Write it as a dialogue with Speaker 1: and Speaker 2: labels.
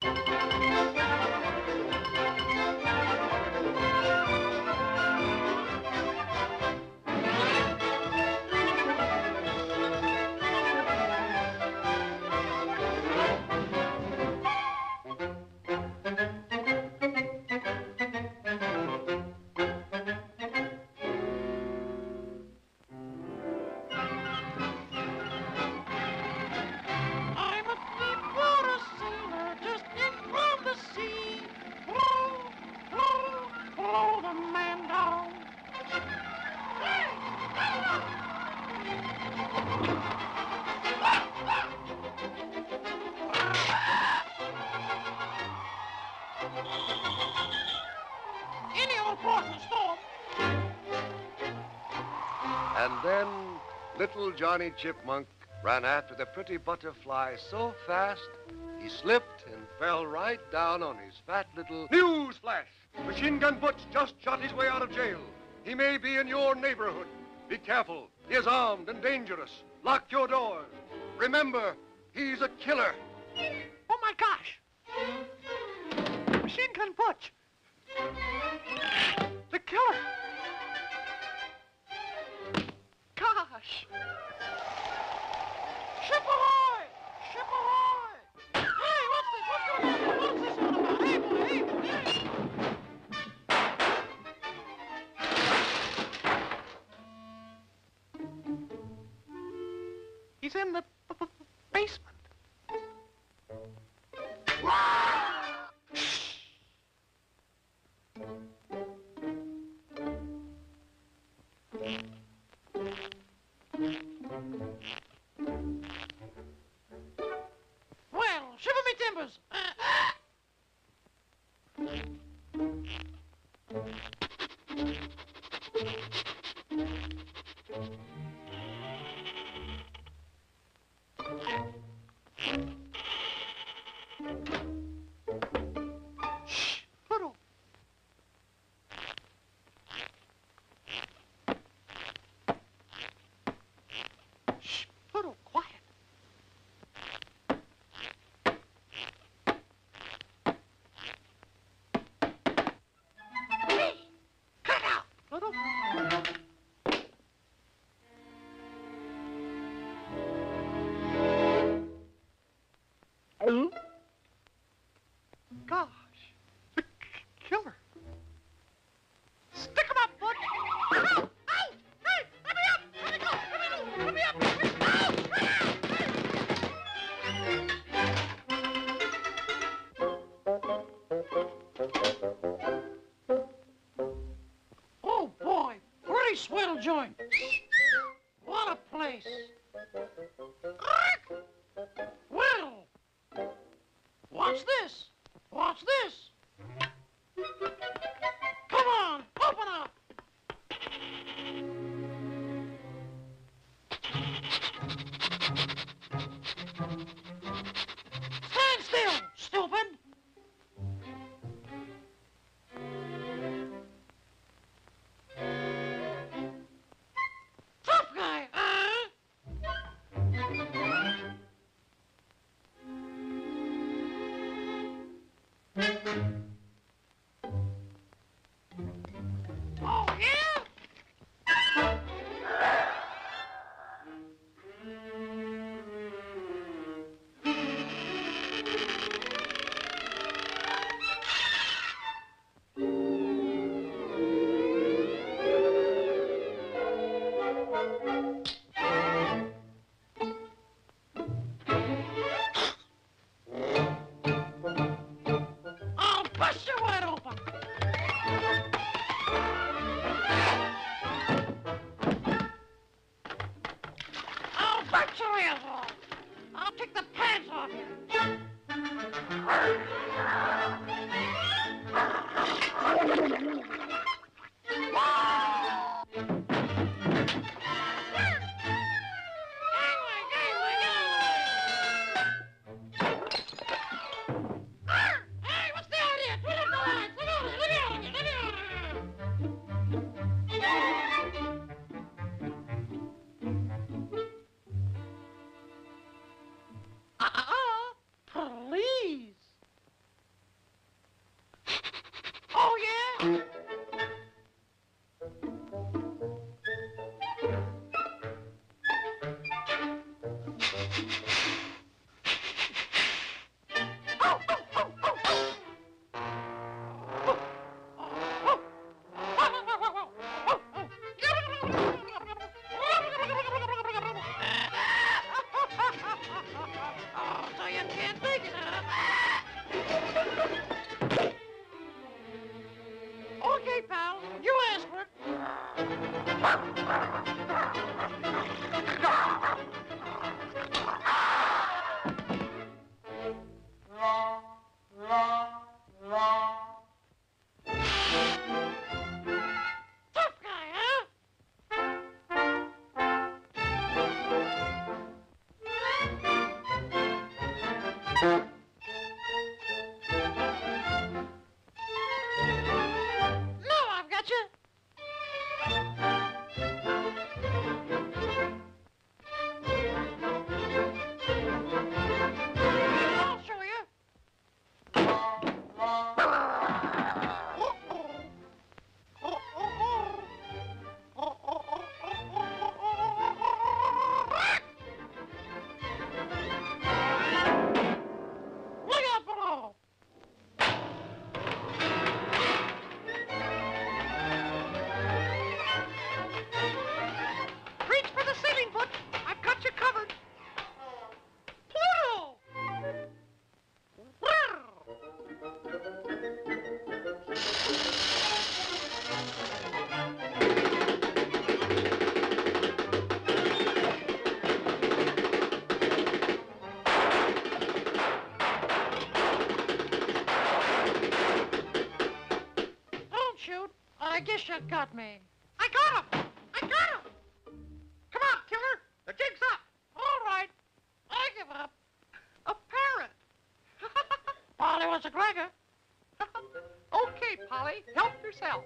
Speaker 1: I'm a deep-water sailor just in from the sea. Blow, blow, blow the man down. Any old port in a storm.
Speaker 2: And then little Johnny Chipmunk ran after the pretty butterfly so fast, he slipped and fell right down on his fat little... Newsflash! Machine Gun Butch just shot his way out of jail. He may be in your neighborhood. Be careful. He is armed and dangerous. Lock your doors. Remember, he's a killer.
Speaker 1: Oh, my gosh. Machine Gun Butch. The killer. Gosh. Ship ahoy! Ship ahoy! Hey, what's this? What's going on? What's this all about? Hey, boy, hey, hey. He's in the basement. Well, shiver me timbers. Shh, Pluto. Shh, Pluto, quiet. Hey, cut it out, Pluto. Gosh, the killer. Stick him up, Butch. Ow! Ow! Hey, let me up! Let me go! Let me up! Ow! Oh, boy. Pretty swell joint. What a place. Well, watch this. Watch this. Come on, open up. Stand still, stupid. Tough guy, Oh, yeah? I'll bust you wide open. I'll bust your ears off. I'll take the pants off you. Hey, what's the idea? Turn up the lights. Let me out of here. Let me out of here. Please. Now I've got you. I'll show you. Look out below. Reach for the ceiling, Foot. I've got you covered. Pluto! Don't shoot. I guess you got me. I got him! I got him! Come on, killer! The jig's up! All right. I give up. A parrot. Polly was a cracker. Okay, Polly, help yourself.